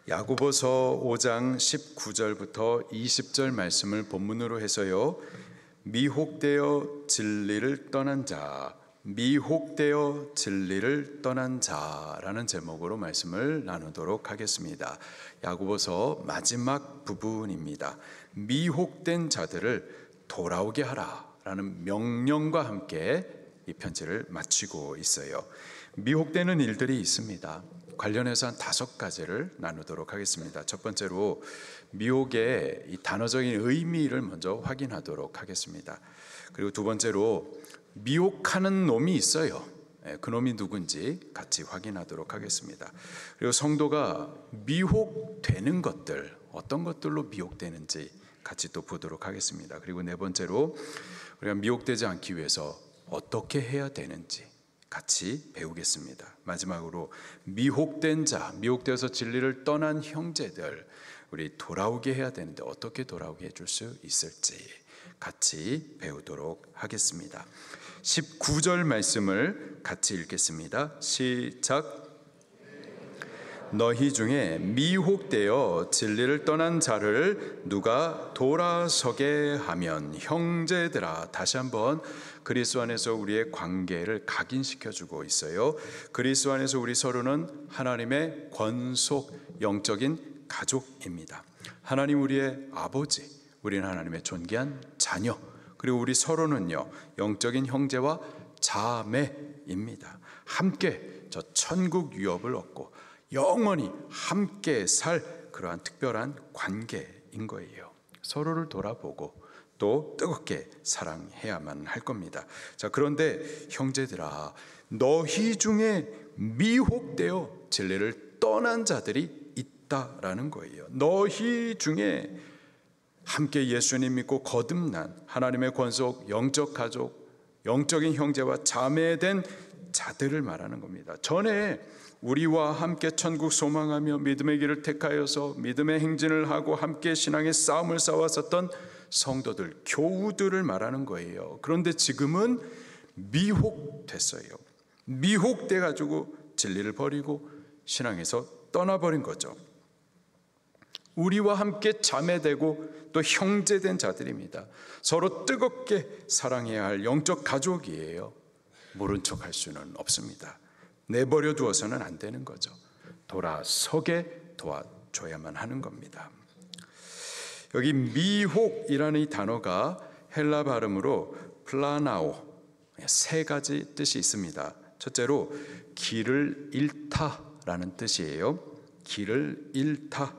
야고보서 5장 19절부터 20절 말씀을 본문으로 해서요, 미혹되어 진리를 떠난 자, 미혹되어 진리를 떠난 자라는 제목으로 말씀을 나누도록 하겠습니다. 야고보서 마지막 부분입니다. 미혹된 자들을 돌아오게 하라라는 명령과 함께 이 편지를 마치고 있어요. 미혹되는 일들이 있습니다. 관련해서 한 5가지를 나누도록 하겠습니다. 첫 번째로 미혹의 이 단어적인 의미를 먼저 확인하도록 하겠습니다. 그리고 두 번째로 미혹하는 놈이 있어요. 그 놈이 누군지 같이 확인하도록 하겠습니다. 그리고 성도가 미혹되는 것들, 어떤 것들로 미혹되는지 같이 또 보도록 하겠습니다. 그리고 네 번째로 우리가 미혹되지 않기 위해서 어떻게 해야 되는지 같이 배우겠습니다. 마지막으로 미혹된 자, 미혹되어서 진리를 떠난 형제들, 우리 돌아오게 해야 되는데 어떻게 돌아오게 해줄 수 있을지 같이 배우도록 하겠습니다. 19절 말씀을 같이 읽겠습니다. 시작. 너희 중에 미혹되어 진리를 떠난 자를 누가 돌아서게 하면 형제들아. 다시 한번 그리스도 안에서 우리의 관계를 각인시켜주고 있어요. 그리스도 안에서 우리 서로는 하나님의 권속 영적인 가족입니다. 하나님 우리의 아버지, 우리는 하나님의 존귀한 자녀, 그리고 우리 서로는요 영적인 형제와 자매입니다. 함께 저 천국 유업을 얻고 영원히 함께 살 그러한 특별한 관계인 거예요. 서로를 돌아보고 또 뜨겁게 사랑해야만 할 겁니다. 자, 그런데 형제들아, 너희 중에 미혹되어 진리를 떠난 자들이 있다라는 거예요. 너희 중에 함께 예수님 믿고 거듭난 하나님의 권속 영적 가족, 영적인 형제와 자매된 자들을 말하는 겁니다. 전에 우리와 함께 천국 소망하며 믿음의 길을 택하여서 믿음의 행진을 하고 함께 신앙의 싸움을 싸웠었던 성도들, 교우들을 말하는 거예요. 그런데 지금은 미혹됐어요. 미혹돼 가지고 진리를 버리고 신앙에서 떠나버린 거죠. 우리와 함께 자매되고 또 형제된 자들입니다. 서로 뜨겁게 사랑해야 할 영적 가족이에요. 모른 척 할 수는 없습니다. 내버려 두어서는 안 되는 거죠. 돌아서게 도와줘야만 하는 겁니다. 여기 미혹이라는 이 단어가 헬라 발음으로 플라나오, 3가지 뜻이 있습니다. 첫째로 길을 잃다라는 뜻이에요. 길을 잃다.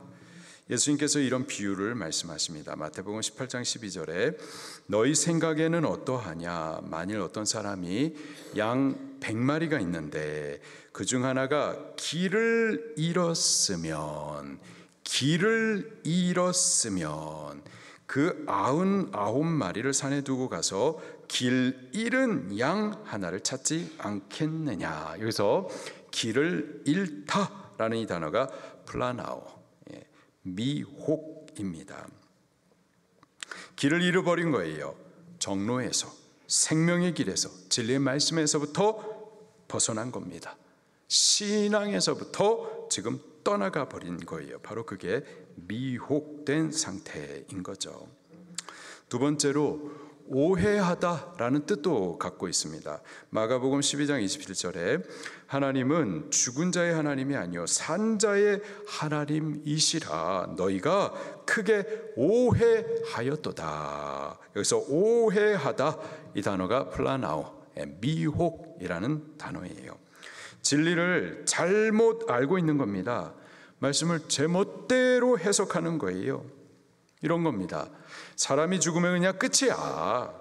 예수님께서 이런 비유를 말씀하십니다. 마태복음 18장 12절에 너희 생각에는 어떠하냐? 만일 어떤 사람이 양 100마리가 있는데 그중 하나가 길을 잃었으면 그 99마리를 산에 두고 가서 길 잃은 양 하나를 찾지 않겠느냐. 여기서 길을 잃다라는 이 단어가 플라나오, 미혹입니다. 길을 잃어버린 거예요. 정로에서, 생명의 길에서, 진리의 말씀에서부터 벗어난 겁니다. 신앙에서부터 지금 떠나가 버린 거예요. 바로 그게 미혹된 상태인 거죠. 두 번째로 오해하다라는 뜻도 갖고 있습니다. 마가복음 12장 27절에 하나님은 죽은 자의 하나님이 아니요 산 자의 하나님이시라 너희가 크게 오해하였도다. 여기서 오해하다, 이 단어가 플라나오, 미혹이라는 단어예요. 진리를 잘못 알고 있는 겁니다. 말씀을 제멋대로 해석하는 거예요. 이런 겁니다. 사람이 죽으면 그냥 끝이야.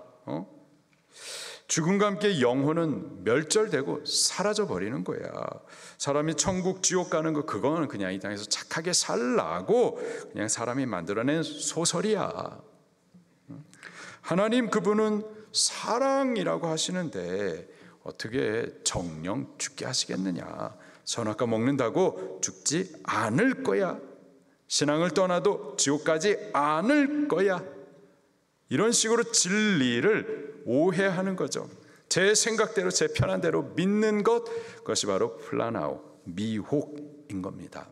죽음과 함께 영혼은 멸절되고 사라져 버리는 거야. 사람이 천국 지옥 가는 거, 그거는 그냥 이 땅에서 착하게 살라고 그냥 사람이 만들어낸 소설이야. 하나님 그분은 사랑이라고 하시는데 어떻게 정령 죽게 하시겠느냐. 선악과 먹는다고 죽지 않을 거야. 신앙을 떠나도 지옥 가지 않을 거야. 이런 식으로 진리를 오해하는 거죠. 제 생각대로, 제 편한 대로 믿는 것, 그것이 바로 플라나오, 미혹인 겁니다.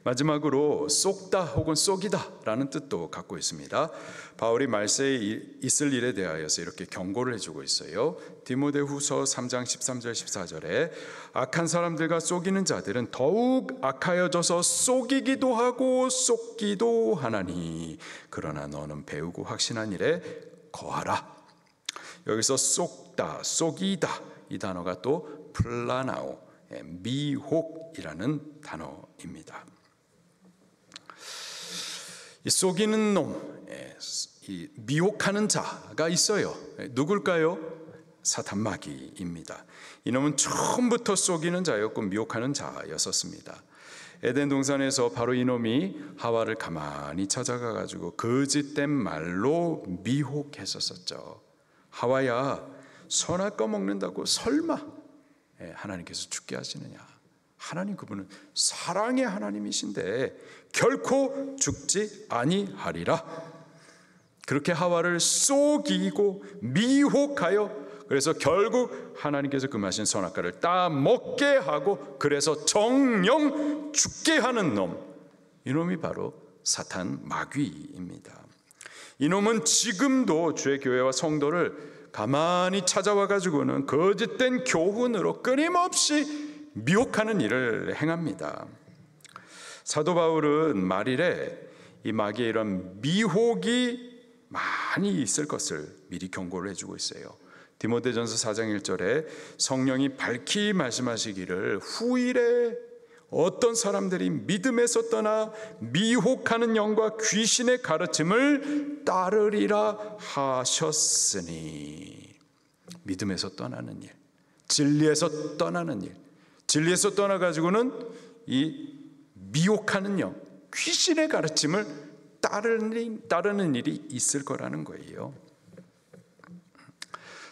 마지막으로 쏟다 혹은 쏙이다 라는 뜻도 갖고 있습니다. 바울이 말세에 있을 일에 대하여서 이렇게 경고를 해주고 있어요. 디모데후서 3장 13절 14절에 악한 사람들과 속이는 자들은 더욱 악하여져서 속이기도 하고 쏟기도 하나니 그러나 너는 배우고 확신한 일에 거하라. 여기서 쏟다, 속이다 이 단어가 또 플라나오, 미혹이라는 단어입니다. 이 속이는 놈, 이 미혹하는 자가 있어요. 누굴까요? 사탄 마귀입니다. 이놈은 처음부터 속이는 자였고 미혹하는 자였었습니다. 에덴 동산에서 바로 이놈이 하와를 가만히 찾아가 가지고 거짓된 말로 미혹했었죠. 하와야, 선악과 먹는다고 설마 하나님께서 죽게 하시느냐? 하나님 그분은 사랑의 하나님이신데 결코 죽지 아니하리라. 그렇게 하와를 속이고 미혹하여 그래서 결국 하나님께서 금하신 선악과를 따 먹게 하고 그래서 정령 죽게 하는 놈, 이놈이 바로 사탄 마귀입니다. 이놈은 지금도 주의 교회와 성도를 가만히 찾아와 가지고는 거짓된 교훈으로 끊임없이 미혹하는 일을 행합니다. 사도 바울은 말일에 이 마귀의 이런 미혹이 많이 있을 것을 미리 경고를 해주고 있어요. 디모데전서 4장 1절에 성령이 밝히 말씀하시기를 후일에 어떤 사람들이 믿음에서 떠나 미혹하는 영과 귀신의 가르침을 따르리라 하셨으니, 믿음에서 떠나는 일, 진리에서 떠나는 일, 진리에서 떠나가지고는 이 미혹하는 영, 귀신의 가르침을 따르는 일이 있을 거라는 거예요.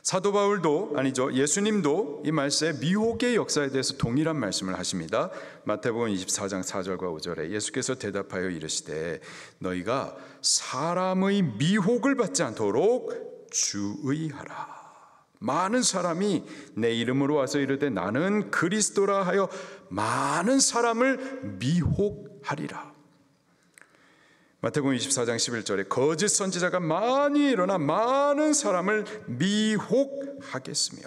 사도 바울도 아니죠, 예수님도 이 말세에 미혹의 역사에 대해서 동일한 말씀을 하십니다. 마태복음 24장 4절과 5절에 예수께서 대답하여 이르시되 너희가 사람의 미혹을 받지 않도록 주의하라. 많은 사람이 내 이름으로 와서 이르되 나는 그리스도라 하여 많은 사람을 미혹하리라. 마태복음 24장 11절에 거짓 선지자가 많이 일어나 많은 사람을 미혹하겠으며,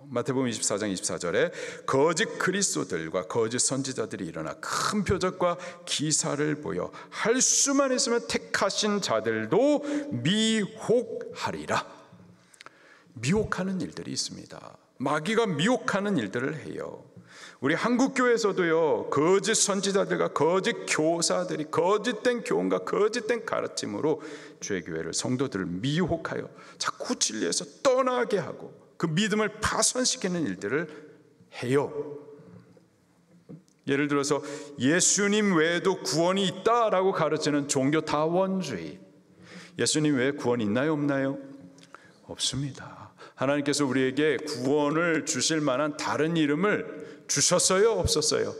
마태복음 24장 24절에 거짓 그리스도들과 거짓 선지자들이 일어나 큰 표적과 기사를 보여 할 수만 있으면 택하신 자들도 미혹하리라. 미혹하는 일들이 있습니다. 마귀가 미혹하는 일들을 해요. 우리 한국교회에서도요, 거짓 선지자들과 거짓 교사들이 거짓된 교훈과 거짓된 가르침으로 주의 교회를, 성도들을 미혹하여 자꾸 진리에서 떠나게 하고 그 믿음을 파손시키는 일들을 해요. 예를 들어서 예수님 외에도 구원이 있다라고 가르치는 종교 다원주의. 예수님 외에 구원이 있나요, 없나요? 없습니다. 하나님께서 우리에게 구원을 주실 만한 다른 이름을 주셨어요, 없었어요?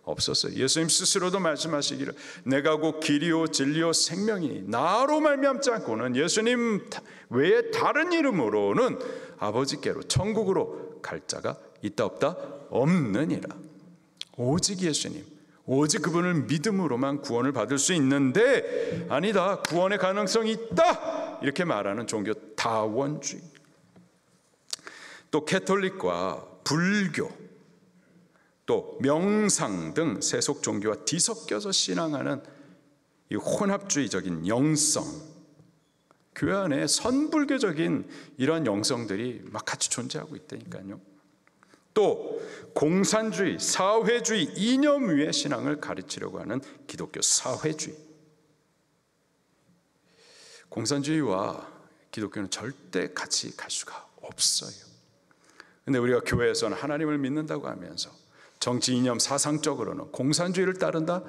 없었어요. 예수님 스스로도 말씀하시기를 내가 곧 길이요 진리요 생명이니 나로 말미암지 않고는 예수님 외에 다른 이름으로는 아버지께로 천국으로 갈 자가 있다 없다? 없느니라. 오직 예수님, 오직 그분을 믿음으로만 구원을 받을 수 있는데, 아니다, 구원의 가능성이 있다, 이렇게 말하는 종교 다원주의. 또 캐톨릭과 불교, 또 명상 등 세속 종교와 뒤섞여서 신앙하는 이 혼합주의적인 영성, 교회 안에 선불교적인 이런 영성들이 막 같이 존재하고 있다니까요. 또 공산주의, 사회주의, 이념 위의 신앙을 가르치려고 하는 기독교 사회주의. 공산주의와 기독교는 절대 같이 갈 수가 없어요. 근데 우리가 교회에서는 하나님을 믿는다고 하면서 정치 이념 사상적으로는 공산주의를 따른다?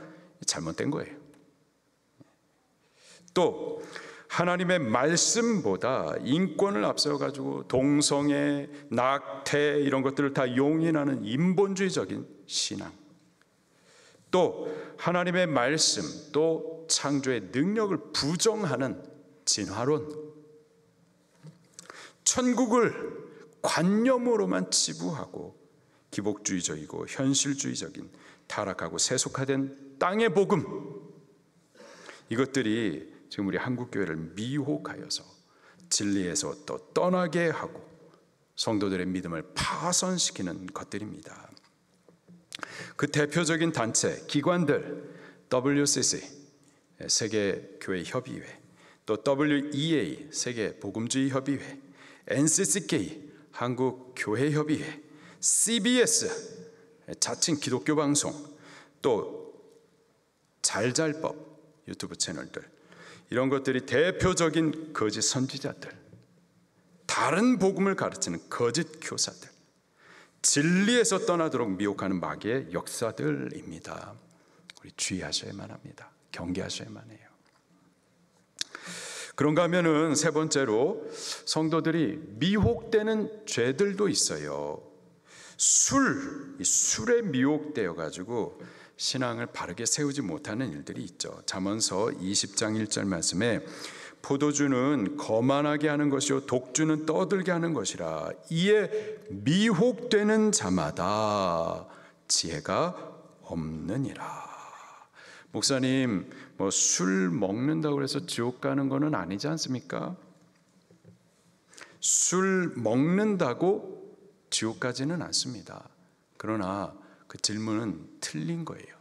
잘못된 거예요. 또 하나님의 말씀보다 인권을 앞세워가지고 동성애, 낙태 이런 것들을 다 용인하는 인본주의적인 신앙, 또 하나님의 말씀, 또 창조의 능력을 부정하는 진화론, 천국을 관념으로만 치부하고 기복주의적이고 현실주의적인 타락하고 세속화된 땅의 복음, 이것들이 지금 우리 한국교회를 미혹하여서 진리에서 또 떠나게 하고 성도들의 믿음을 파손시키는 것들입니다. 그 대표적인 단체, 기관들, WCC, 세계교회협의회, 또 WEA, 세계복음주의협의회, NCCK, 한국교회협의회, CBS, 자칭 기독교방송, 또 잘잘법 유튜브 채널들, 이런 것들이 대표적인 거짓 선지자들, 다른 복음을 가르치는 거짓 교사들, 진리에서 떠나도록 미혹하는 마귀의 역사들입니다. 우리 주의하셔야만 합니다. 경계하셔야만 해요. 그런가 하면은 세 번째로 성도들이 미혹되는 죄들도 있어요. 술에 미혹되어 가지고 신앙을 바르게 세우지 못하는 일들이 있죠. 잠언서 20장 1절 말씀에 포도주는 거만하게 하는 것이요 독주는 떠들게 하는 것이라. 이에 미혹되는 자마다 지혜가 없느니라. 목사님, 술 먹는다고 해서 지옥 가는 거는 아니지 않습니까? 술 먹는다고 지옥 가지는 않습니다. 그러나 그 질문은 틀린 거예요.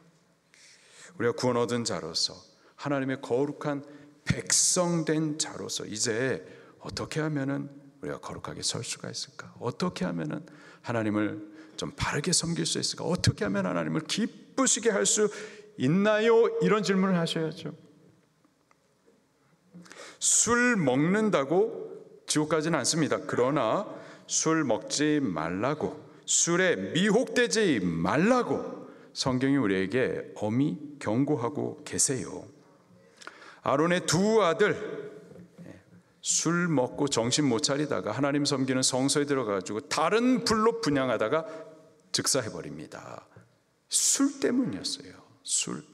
우리가 구원 얻은 자로서, 하나님의 거룩한 백성된 자로서 이제 어떻게 하면은 우리가 거룩하게 설 수가 있을까? 어떻게 하면은 하나님을 좀 바르게 섬길 수 있을까? 어떻게 하면 하나님을 기쁘시게 할 수 있나요? 이런 질문을 하셔야죠. 술 먹는다고 지옥 가지는 않습니다. 그러나 술 먹지 말라고, 술에 미혹되지 말라고 성경이 우리에게 엄히 경고하고 계세요. 아론의 두 아들 술 먹고 정신 못 차리다가 하나님 섬기는 성소에 들어가지고 다른 불로 분향하다가 즉사해버립니다. 술 때문이었어요. 술.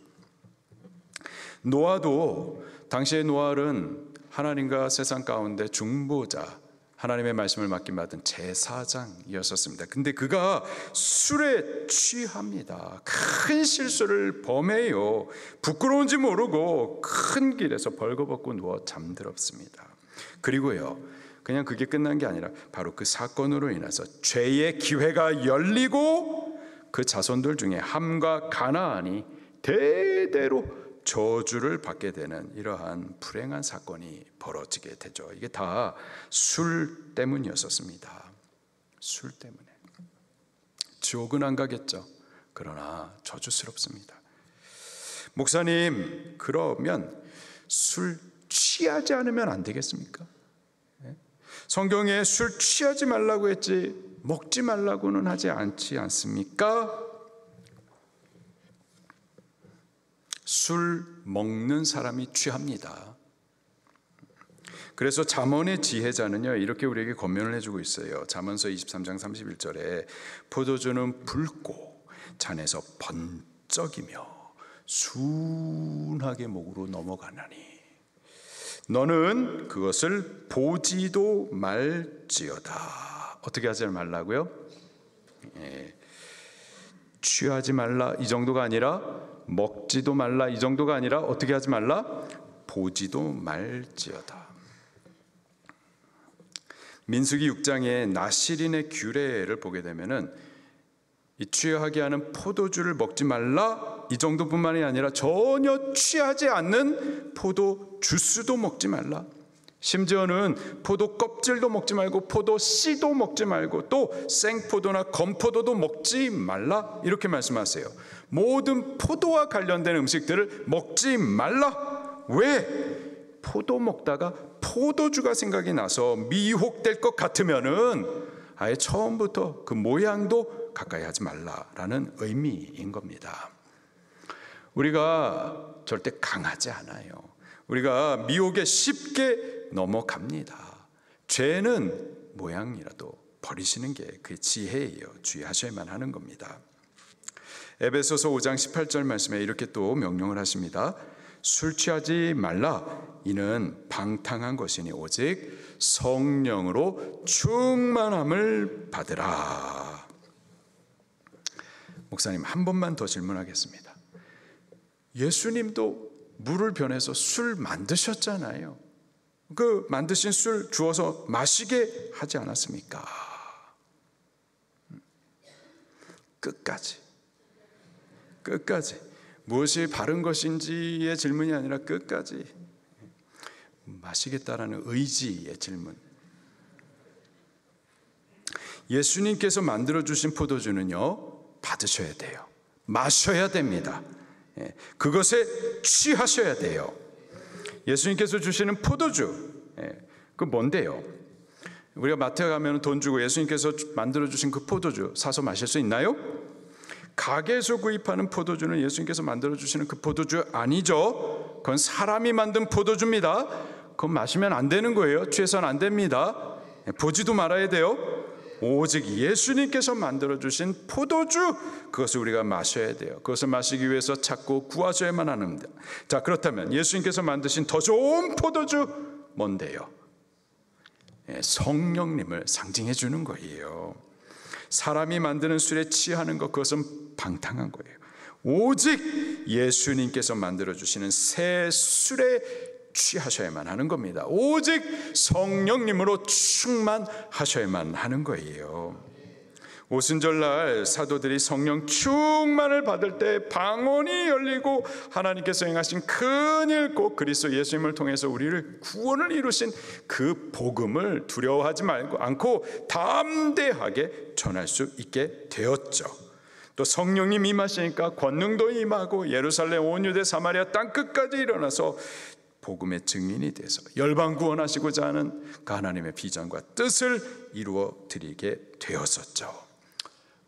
노아도, 당시의 노아는 하나님과 세상 가운데 중보자, 하나님의 말씀을 맡김받은 제사장이었습니다. 근데 그가 술에 취합니다. 큰 실수를 범해요. 부끄러운지 모르고 큰 길에서 벌거벗고 누워 잠들었습니다. 그리고요, 그냥 그게 끝난 게 아니라 바로 그 사건으로 인해서 죄의 기회가 열리고 그 자손들 중에 함과 가나안이 대대로 저주를 받게 되는 이러한 불행한 사건이 벌어지게 되죠. 이게 다 술 때문이었었습니다. 술 때문에. 지옥은 안 가겠죠. 그러나 저주스럽습니다. 목사님, 그러면 술 취하지 않으면 안 되겠습니까? 성경에 술 취하지 말라고 했지 먹지 말라고는 하지 않지 않습니까? 술 먹는 사람이 취합니다. 그래서 잠언의 지혜자는요, 이렇게 우리에게 권면을 해주고 있어요. 잠언서 23장 31절에 포도주는 붉고 잔에서 번쩍이며 순하게 목으로 넘어가나니 너는 그것을 보지도 말지어다. 어떻게 하지 말라고요? 취하지 말라 이 정도가 아니라, 먹지도 말라 이 정도가 아니라 어떻게 하지 말라? 보지도 말지어다. 민수기 6장의 나시린의 규례를 보게 되면은 이 취하게 하는 포도주를 먹지 말라 이 정도뿐만이 아니라 전혀 취하지 않는 포도 주스도 먹지 말라. 심지어는 포도 껍질도 먹지 말고 포도 씨도 먹지 말고 또 생포도나 건포도도 먹지 말라 이렇게 말씀하세요. 모든 포도와 관련된 음식들을 먹지 말라. 왜? 포도 먹다가 포도주가 생각이 나서 미혹될 것 같으면은 아예 처음부터 그 모양도 가까이 하지 말라라는 의미인 겁니다. 우리가 절대 강하지 않아요. 우리가 미혹에 쉽게 넘어갑니다. 죄는 모양이라도 버리시는 게 그 지혜예요. 주의하셔야만 하는 겁니다. 에베소서 5장 18절 말씀에 이렇게 또 명령을 하십니다. 술 취하지 말라. 이는 방탕한 것이니 오직 성령으로 충만함을 받으라. 목사님, 한 번만 더 질문하겠습니다. 예수님도 물을 변해서 술 만드셨잖아요. 그 만드신 술 주어서 마시게 하지 않았습니까? 끝까지 무엇이 바른 것인지의 질문이 아니라 끝까지 마시겠다라는 의지의 질문. 예수님께서 만들어주신 포도주는요, 받으셔야 돼요. 마셔야 됩니다. 그것에 취하셔야 돼요. 예수님께서 주시는 포도주, 그 뭔데요? 우리가 마트에 가면 돈 주고 예수님께서 만들어주신 그 포도주 사서 마실 수 있나요? 가게에서 구입하는 포도주는 예수님께서 만들어주시는 그 포도주 아니죠. 그건 사람이 만든 포도주입니다. 그건 마시면 안 되는 거예요. 취해서는 안 됩니다. 보지도 말아야 돼요. 오직 예수님께서 만들어주신 포도주, 그것을 우리가 마셔야 돼요. 그것을 마시기 위해서 찾고 구하셔야만 합니다. 자, 그렇다면 예수님께서 만드신 더 좋은 포도주 뭔데요? 성령님을 상징해 주는 거예요. 사람이 만드는 술에 취하는 것, 그것은 방탕한 거예요. 오직 예수님께서 만들어주시는 새 술에 취하셔야만 하는 겁니다. 오직 성령님으로 충만하셔야만 하는 거예요. 오순절날 사도들이 성령 충만을 받을 때 방언이 열리고 하나님께서 행하신 큰일, 곧 그리스도 예수님을 통해서 우리를 구원을 이루신 그 복음을 두려워하지 않고 담대하게 전할 수 있게 되었죠. 또 성령님 임하시니까 권능도 임하고 예루살렘 온 유대 사마리아 땅끝까지 일어나서 복음의 증인이 돼서 열방 구원하시고자 하는 그 하나님의 비전과 뜻을 이루어 드리게 되었었죠.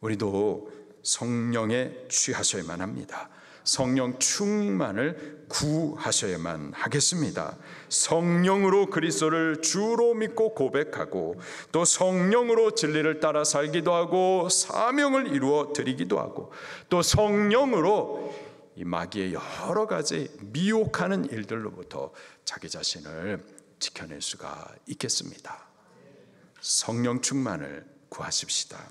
우리도 성령에 취하셔야만 합니다. 성령 충만을 구하셔야만 하겠습니다. 성령으로 그리스도를 주로 믿고 고백하고, 또 성령으로 진리를 따라 살기도 하고 사명을 이루어 드리기도 하고, 또 성령으로 이 마귀의 여러 가지 미혹하는 일들로부터 자기 자신을 지켜낼 수가 있겠습니다. 성령 충만을 구하십시다.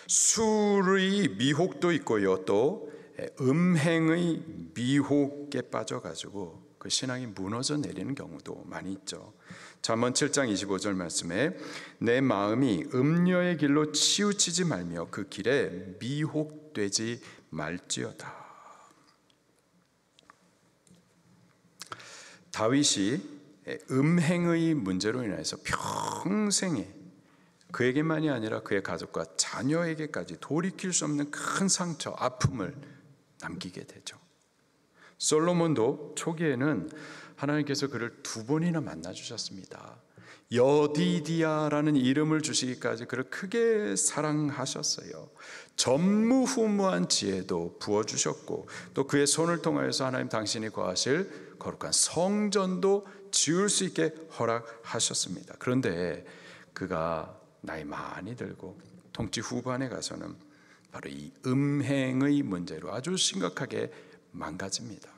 술의 미혹도 있고요, 또 음행의 미혹에 빠져가지고 그 신앙이 무너져 내리는 경우도 많이 있죠. 잠언 7장 25절 말씀에 내 마음이 음녀의 길로 치우치지 말며 그 길에 미혹되지 말지어다. 다윗이 음행의 문제로 인해서 평생에 그에게만이 아니라 그의 가족과 자녀에게까지 돌이킬 수 없는 큰 상처, 아픔을 남기게 되죠. 솔로몬도 초기에는 하나님께서 그를 2번이나 만나주셨습니다. 여디디아라는 이름을 주시기까지 그를 크게 사랑하셨어요. 전무후무한 지혜도 부어주셨고, 또 그의 손을 통하여서 하나님 당신이 거하실 거룩한 성전도 지을 수 있게 허락하셨습니다. 그런데 그가 나이 많이 들고 통치 후반에 가서는 바로 이 음행의 문제로 아주 심각하게 망가집니다.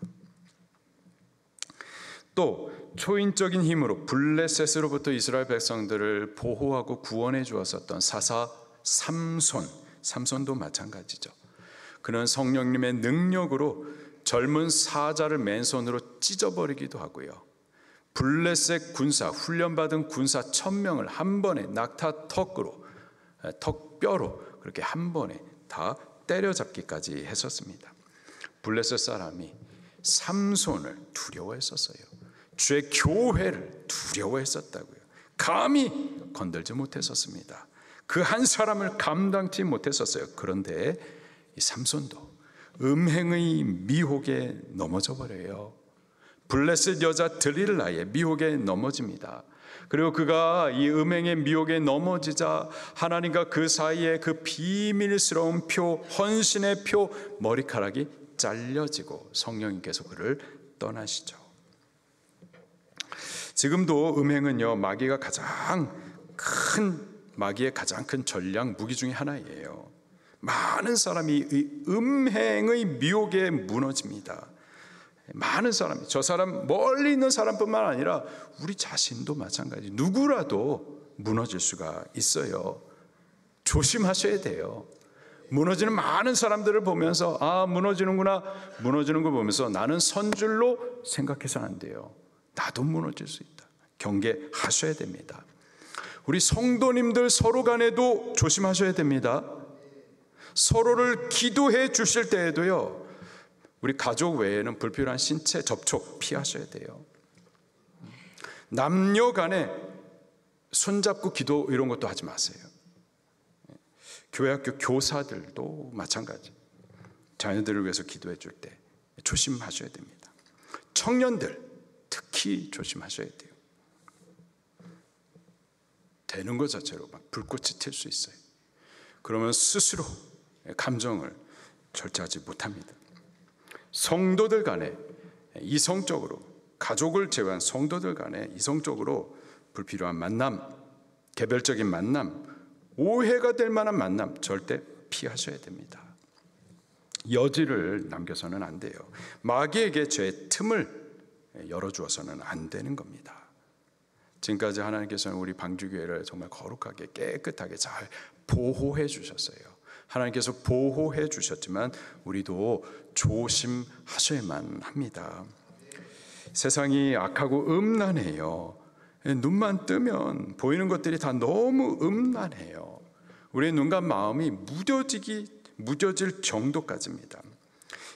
또 초인적인 힘으로 블레셋으로부터 이스라엘 백성들을 보호하고 구원해 주었었던 사사 삼손도 마찬가지죠. 그는 성령님의 능력으로 젊은 사자를 맨손으로 찢어버리기도 하고요, 블레셋 군사, 훈련받은 군사 1000명을 한 번에 낙타 턱뼈로 그렇게 한 번에 다 때려잡기까지 했었습니다. 블레셋 사람이 삼손을 두려워했었어요. 주의 교회를 두려워했었다고요. 감히 건들지 못했었습니다. 그 한 사람을 감당치 못했었어요. 그런데 이 삼손도 음행의 미혹에 넘어져 버려요. 블레셋 여자 드릴라의 미혹에 넘어집니다. 그리고 그가 이 음행의 미혹에 넘어지자 하나님과 그 사이에 그 비밀스러운 표, 헌신의 표, 머리카락이 잘려지고 성령님께서 그를 떠나시죠. 지금도 음행은요, 마귀의 가장 큰 전략 무기 중에 하나예요. 많은 사람이 이 음행의 미혹에 무너집니다. 많은 사람이, 저 사람 멀리 있는 사람뿐만 아니라 우리 자신도 마찬가지, 누구라도 무너질 수가 있어요. 조심하셔야 돼요. 무너지는 많은 사람들을 보면서 무너지는구나, 무너지는 걸 보면서 나는 선 줄로 생각해서는 안 돼요. 나도 무너질 수 있다. 경계하셔야 됩니다. 우리 성도님들 서로 간에도 조심하셔야 됩니다. 서로를 기도해 주실 때에도요, 우리 가족 외에는 불필요한 신체 접촉 피하셔야 돼요. 남녀 간에 손잡고 기도 이런 것도 하지 마세요. 교회학교 교사들도 마찬가지. 자녀들을 위해서 기도해 줄 때 조심하셔야 됩니다. 청년들 특히 조심하셔야 돼요. 되는 것 자체로 막 불꽃이 튈 수 있어요. 그러면 스스로 감정을 절제하지 못합니다. 성도들 간에 이성적으로, 가족을 제외한 성도들 간에 이성적으로 불필요한 만남, 개별적인 만남, 오해가 될 만한 만남 절대 피하셔야 됩니다. 여지를 남겨서는 안 돼요. 마귀에게 죄의 틈을 열어주어서는 안 되는 겁니다. 지금까지 하나님께서는 우리 방주교회를 정말 거룩하게 깨끗하게 잘 보호해 주셨어요. 하나님께서 보호해 주셨지만 우리도 조심하셔야만 합니다. 세상이 악하고 음란해요. 눈만 뜨면 보이는 것들이 다 너무 음란해요. 우리의 눈과 마음이 무뎌질 정도까지입니다.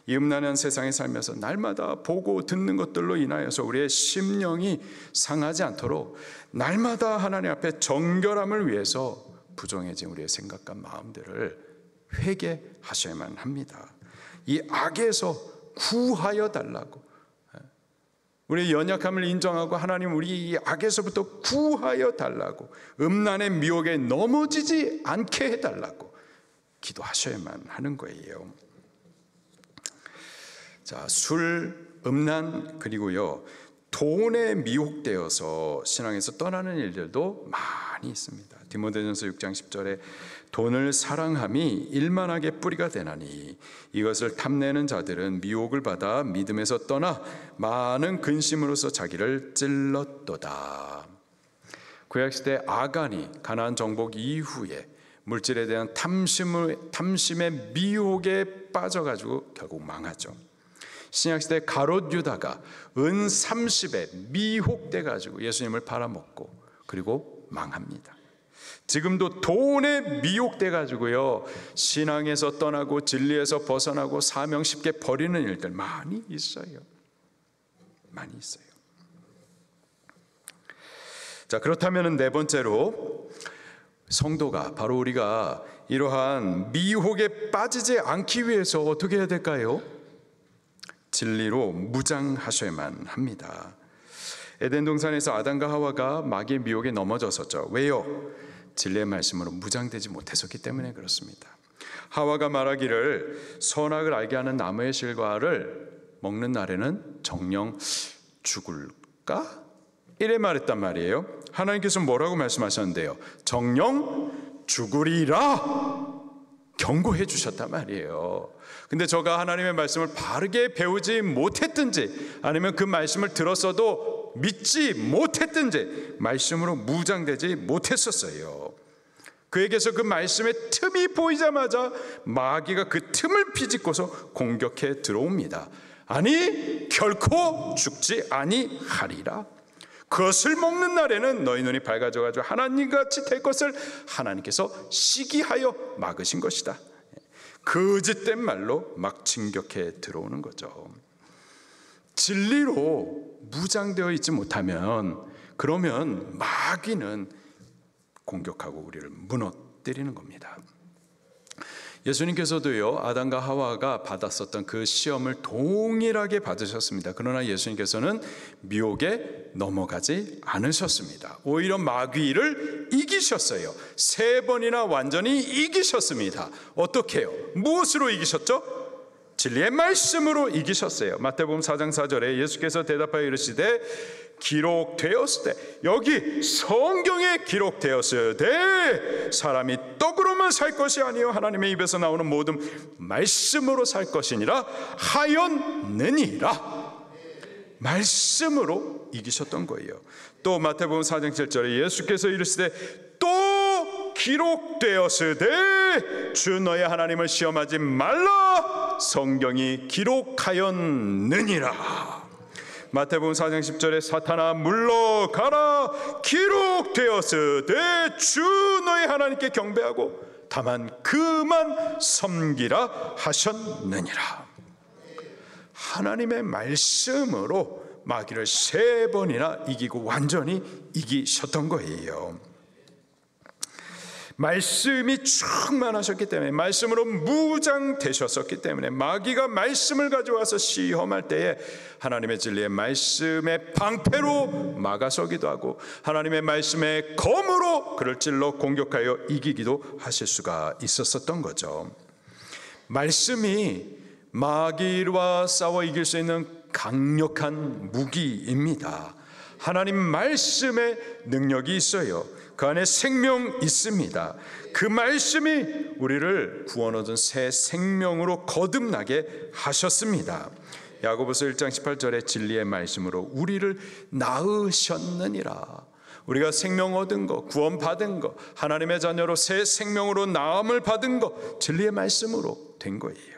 이 음란한 세상에 살면서 날마다 보고 듣는 것들로 인하여서 우리의 심령이 상하지 않도록 날마다 하나님 앞에 정결함을 위해서 부정해진 우리의 생각과 마음들을 회개하셔야만 합니다. 이 악에서 구하여 달라고, 우리의 연약함을 인정하고 하나님 우리 이 악에서부터 구하여 달라고, 음란의 미혹에 넘어지지 않게 해달라고 기도하셔야만 하는 거예요. 자, 술, 음란, 그리고요 돈에 미혹되어서 신앙에서 떠나는 일들도 많이 있습니다. 디모데전서 6장 10절에 돈을 사랑함이 일만하게 뿌리가 되나니 이것을 탐내는 자들은 미혹을 받아 믿음에서 떠나 많은 근심으로서 자기를 찔렀도다. 구약시대 아간이 가나안 정복 이후에 물질에 대한 탐심의 미혹에 빠져가지고 결국 망하죠. 신약시대 가롯 유다가 은 30에 미혹돼가지고 예수님을 팔아먹고 그리고 망합니다. 지금도 돈에 미혹돼가지고요 신앙에서 떠나고 진리에서 벗어나고 사명 쉽게 버리는 일들 많이 있어요. 많이 있어요. 자, 그렇다면 네 번째로 성도가, 바로 우리가 이러한 미혹에 빠지지 않기 위해서 어떻게 해야 될까요? 진리로 무장하셔야만 합니다. 에덴 동산에서 아담과 하와가 마귀의 미혹에 넘어졌었죠. 왜요? 진리의 말씀으로 무장되지 못했었기 때문에 그렇습니다. 하와가 말하기를 선악을 알게 하는 나무의 실과를 먹는 날에는 정녕 죽을까? 이래 말했단 말이에요. 하나님께서 뭐라고 말씀하셨는데요? 정녕 죽으리라 경고해 주셨단 말이에요. 근데 저가 하나님의 말씀을 바르게 배우지 못했든지 아니면 그 말씀을 들었어도 믿지 못했든지 말씀으로 무장되지 못했었어요. 그에게서 그 말씀의 틈이 보이자마자 마귀가 그 틈을 비집고서 공격해 들어옵니다. 아니 결코 죽지 아니하리라. 그것을 먹는 날에는 너희 눈이 밝아져가지고 하나님같이 될 것을 하나님께서 시기하여 막으신 것이다. 거짓된 말로 막 진격해 들어오는 거죠. 진리로 무장되어 있지 못하면 그러면 마귀는 공격하고 우리를 무너뜨리는 겁니다. 예수님께서도요 아담과 하와가 받았었던 그 시험을 동일하게 받으셨습니다. 그러나 예수님께서는 미혹에 넘어가지 않으셨습니다. 오히려 마귀를 이기셨어요. 3번이나 완전히 이기셨습니다. 어떻게 해요? 무엇으로 이기셨죠? 진리의 말씀으로 이기셨어요. 마태복음 4장 4절에 예수께서 대답하여 이르시되 기록되었을 때, 여기 성경에 기록되었을 때 사람이 떡으로만 살 것이 아니요 하나님의 입에서 나오는 모든 말씀으로 살 것이니라 하였느니라. 말씀으로 이기셨던 거예요. 또 마태복음 4장 7절에 예수께서 이르시되 또 기록되었으되 주 너의 하나님을 시험하지 말라 성경이 기록하였느니라. 마태복음 4장 10절에 사탄아 물러가라 기록되었으되 주 너의 하나님께 경배하고 다만 그만 섬기라 하셨느니라. 하나님의 말씀으로 마귀를 3번이나 이기고 완전히 이기셨던 거예요. 말씀이 충만하셨기 때문에, 말씀으로 무장되셨었기 때문에 마귀가 말씀을 가져와서 시험할 때에 하나님의 진리의 말씀의 방패로 막아서기도 하고 하나님의 말씀의 검으로 그를 찔러 공격하여 이기기도 하실 수가 있었던 거죠. 말씀이 마귀와 싸워 이길 수 있는 강력한 무기입니다. 하나님 말씀에 능력이 있어요. 그 안에 생명 있습니다. 그 말씀이 우리를 구원 얻은 새 생명으로 거듭나게 하셨습니다. 야고보서 1장 18절에 진리의 말씀으로 우리를 낳으셨느니라. 우리가 생명 얻은 거, 구원 받은 거, 하나님의 자녀로 새 생명으로 나음을 받은 거 진리의 말씀으로 된 거예요.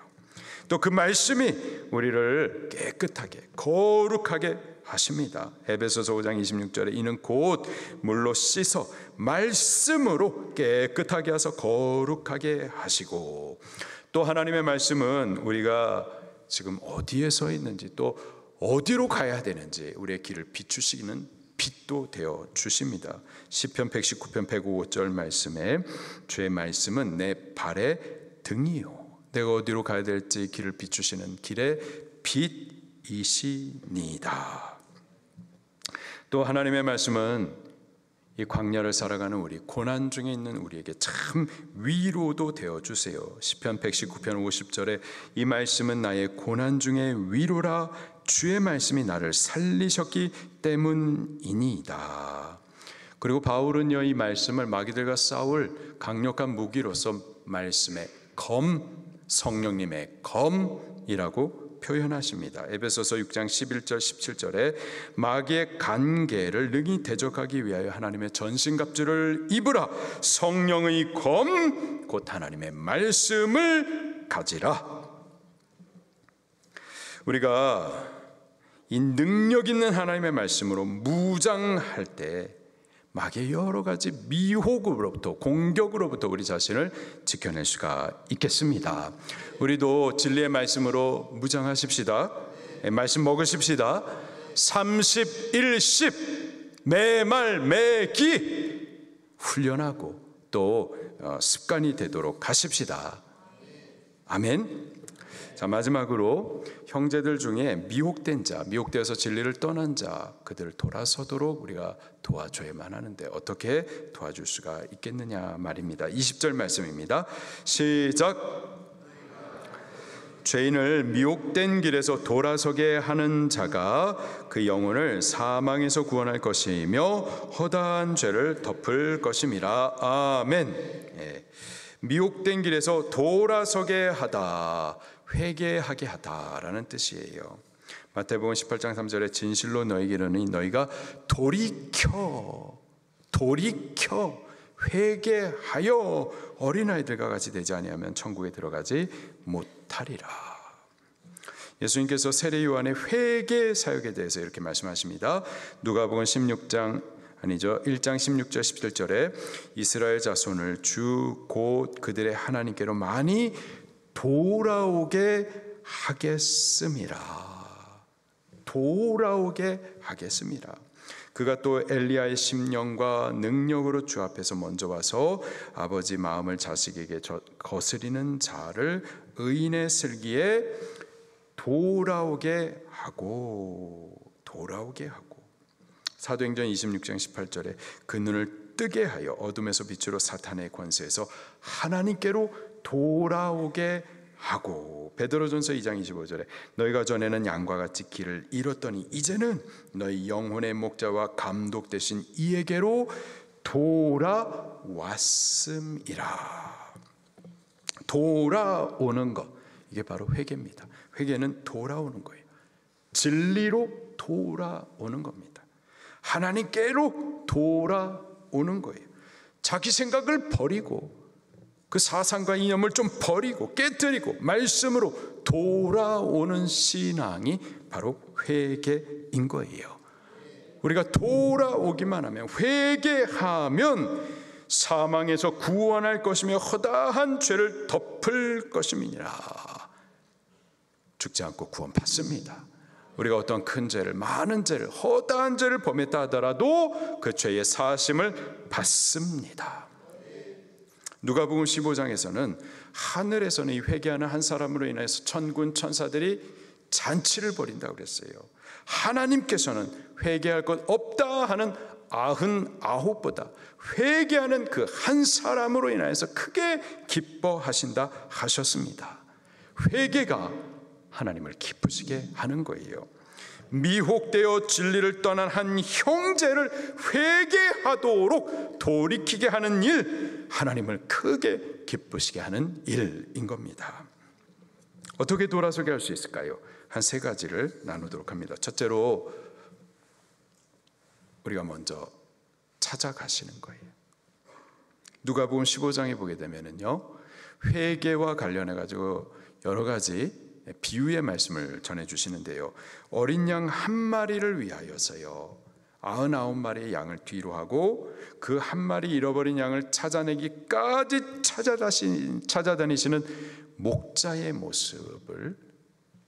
또 그 말씀이 우리를 깨끗하게 거룩하게 하십니다. 에베소서 5장 26절에 이는 곧 물로 씻어 말씀으로 깨끗하게 하셔서 거룩하게 하시고, 또 하나님의 말씀은 우리가 지금 어디에 서 있는지 또 어디로 가야 되는지 우리의 길을 비추시는 빛도 되어 주십니다. 시편 119편 105절 말씀에 주의 말씀은 내 발의 등이요 내가 어디로 가야 될지 길을 비추시는 길의 빛이시니다. 또 하나님의 말씀은 이 광야를 살아가는 우리, 고난 중에 있는 우리에게 참 위로도 되어 주세요. 시편 119편 50절에 이 말씀은 나의 고난 중에 위로라 주의 말씀이 나를 살리셨기 때문이니이다. 그리고 바울은요, 이 말씀을 마귀들과 싸울 강력한 무기로서 말씀의 검, 성령님의 검이라고 표현하십니다. 에베소서 6장 11절 17절에 마귀의 간계를 능히 대적하기 위하여 하나님의 전신갑주를 입으라. 성령의 검 곧 하나님의 말씀을 가지라. 우리가 이 능력 있는 하나님의 말씀으로 무장할 때 마귀의 여러 가지 미혹으로부터, 공격으로부터 우리 자신을 지켜낼 수가 있겠습니다. 우리도 진리의 말씀으로 무장하십시다. 말씀 먹으십시다. 31십 매말 매기 훈련하고 또 습관이 되도록 하십시다. 아멘. 자, 마지막으로 형제들 중에 미혹된 자, 미혹되어서 진리를 떠난 자, 그들을 돌아서도록 우리가 도와줘야만 하는데 어떻게 도와줄 수가 있겠느냐 말입니다. 20절 말씀입니다. 시작. 죄인을 미혹된 길에서 돌아서게 하는 자가 그 영혼을 사망에서 구원할 것이며 허다한 죄를 덮을 것임이라. 아멘. 예. 미혹된 길에서 돌아서게 하다, 회개하게 하다라는 뜻이에요. 마태복음 18장 3절에 진실로 너희에게 이르노니 너희가 돌이켜 회개하여 어린아이들과 같이 되지 아니하면 천국에 들어가지 못하리라. 예수님께서 세례 요한의 회개 사역에 대해서 이렇게 말씀하십니다. 누가복음 1장 16절 17절에 이스라엘 자손을 주 곧 그들의 하나님께로 많이 돌아오게 하겠음이라. 돌아오게 하겠음이라. 그가 또 엘리야의 심령과 능력으로 주 앞에서 먼저 와서 아버지 마음을 자식에게 거스리는 자를 의인의 슬기에 돌아오게 하고 사도행전 26장 18절에 그 눈을 뜨게 하여 어둠에서 빛으로 사탄의 권세에서 하나님께로 돌아오게 하고, 베드로전서 2장 25절에 너희가 전에는 양과 같이 길을 잃었더니 이제는 너희 영혼의 목자와 감독 되신 이에게로 돌아왔음이라. 돌아오는 것, 이게 바로 회개입니다. 회개는 돌아오는 거예요. 진리로 돌아오는 겁니다. 하나님께로 돌아오는 거예요. 자기 생각을 버리고 그 사상과 이념을 좀 버리고 깨뜨리고 말씀으로 돌아오는 신앙이 바로 회개인 거예요. 우리가 돌아오기만 하면, 회개하면 사망에서 구원할 것이며 허다한 죄를 덮을 것임이니라. 죽지 않고 구원받습니다. 우리가 어떤 큰 죄를, 많은 죄를, 허다한 죄를 범했다 하더라도 그 죄의 사하심을 받습니다. 누가복음 15장에서는 하늘에서는 이 회개하는 한 사람으로 인해서 천군 천사들이 잔치를 벌인다고 그랬어요. 하나님께서는 회개할 것 없다 하는 99보다 회개하는 그 한 사람으로 인하여서 크게 기뻐하신다 하셨습니다. 회개가 하나님을 기쁘시게 하는 거예요. 미혹되어 진리를 떠난 한 형제를 회개하도록 돌이키게 하는 일, 하나님을 크게 기쁘시게 하는 일인 겁니다. 어떻게 돌아서게 할 수 있을까요? 한 세 가지를 나누도록 합니다. 첫째로 우리가 먼저 찾아가시는 거예요. 누가복음 15장에 보게 되면은요, 회개와 관련해 가지고 여러 가지 비유의 말씀을 전해 주시는데요. 어린 양 한 마리를 위하여서요, 99마리의 양을 뒤로 하고 그 한 마리 잃어버린 양을 찾아내기까지 찾아다니시는 목자의 모습을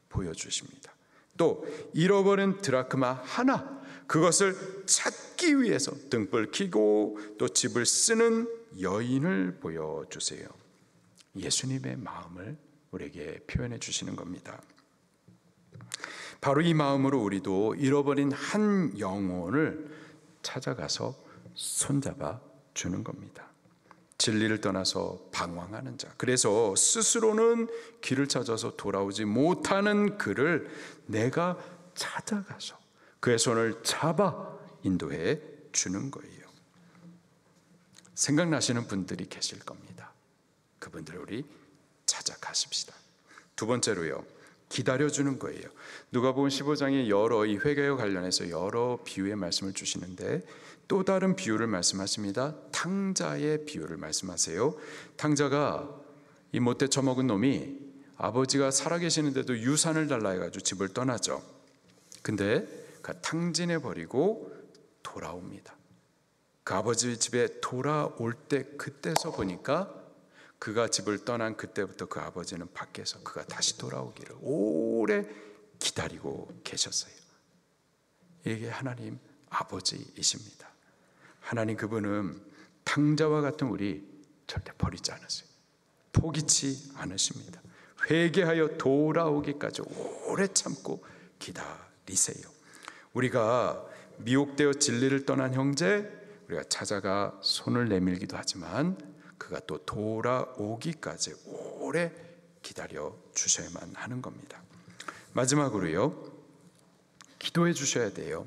보여주십니다. 또 잃어버린 드라크마 하나, 그것을 찾기 위해서 등불 켜고 또 집을 쓰는 여인을 보여주세요. 예수님의 마음을 우리에게 표현해 주시는 겁니다. 바로 이 마음으로 우리도 잃어버린 한 영혼을 찾아가서 손잡아 주는 겁니다. 진리를 떠나서 방황하는 자, 그래서 스스로는 길을 찾아서 돌아오지 못하는 그를 내가 찾아가서 그의 손을 잡아 인도해 주는 거예요. 생각나시는 분들이 계실 겁니다. 그분들을 우리 찾아가십시다. 두 번째로요, 기다려주는 거예요. 누가복음 15장에 여러 이 회개와 관련해서 여러 비유의 말씀을 주시는데 또 다른 비유를 말씀하십니다. 탕자의 비유를 말씀하세요. 탕자가 이 못돼 처먹은 놈이 아버지가 살아계시는데도 유산을 달라 해가지고 집을 떠나죠. 근데 그 탕진해 버리고 돌아옵니다. 그 아버지 집에 돌아올 때 그때서 보니까 그가 집을 떠난 그때부터 그 아버지는 밖에서 그가 다시 돌아오기를 오래 기다리고 계셨어요. 이게 하나님 아버지이십니다. 하나님 그분은 탕자와 같은 우리 절대 버리지 않으세요. 포기치 않으십니다. 회개하여 돌아오기까지 오래 참고 기다리세요. 우리가 미혹되어 진리를 떠난 형제, 우리가 찾아가 손을 내밀기도 하지만 그가 또 돌아오기까지 오래 기다려 주셔야만 하는 겁니다. 마지막으로요, 기도해 주셔야 돼요.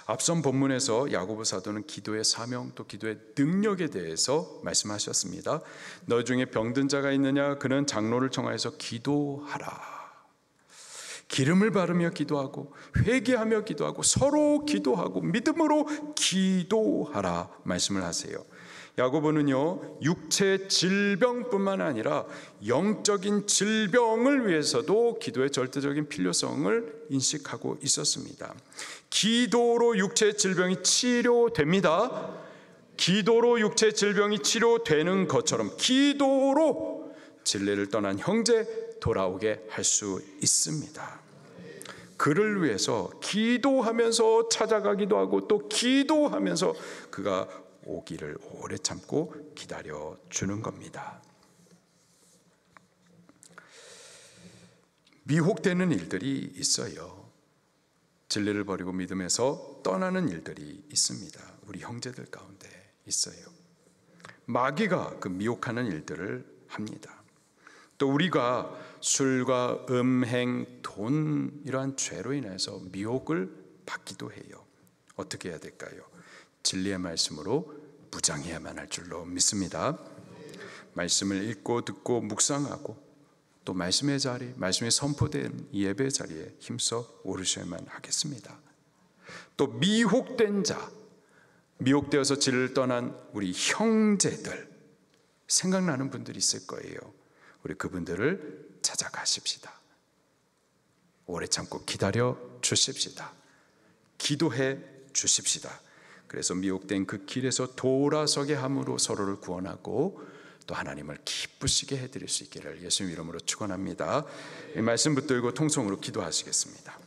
앞선 본문에서 야고보 사도는 기도의 사명 또 기도의 능력에 대해서 말씀하셨습니다. 너 중에 병든 자가 있느냐? 그는 장로를 청하여서 기도하라. 기름을 바르며 기도하고 회개하며 기도하고 서로 기도하고 믿음으로 기도하라 말씀을 하세요. 야고보는요, 육체 질병뿐만 아니라 영적인 질병을 위해서도 기도의 절대적인 필요성을 인식하고 있었습니다. 기도로 육체 질병이 치료됩니다. 기도로 육체 질병이 치료되는 것처럼 기도로 진리를 떠난 형제 돌아오게 할 수 있습니다. 그를 위해서 기도하면서 찾아가기도 하고 또 기도하면서 그가 오기를 오래 참고 기다려 주는 겁니다. 미혹되는 일들이 있어요. 진리를 버리고 믿음에서 떠나는 일들이 있습니다. 우리 형제들 가운데 있어요. 마귀가 그 미혹하는 일들을 합니다. 또 우리가 술과 음행, 돈 이러한 죄로 인해서 미혹을 받기도 해요. 어떻게 해야 될까요? 진리의 말씀으로 무장해야만 할 줄로 믿습니다. 말씀을 읽고 듣고 묵상하고 또 말씀의 자리, 말씀이 선포된 예배 자리에 힘써 오르셔야만 하겠습니다. 또 미혹된 자, 미혹되어서 진리를 떠난 우리 형제들 생각나는 분들이 있을 거예요. 우리 그분들을 찾아가십시다. 오래 참고 기다려 주십시다. 기도해 주십시다. 그래서 미혹된 그 길에서 돌아서게 함으로 서로를 구원하고 또 하나님을 기쁘시게 해드릴 수 있기를 예수님 이름으로 축원합니다. 이 말씀 붙들고 통성으로 기도하시겠습니다.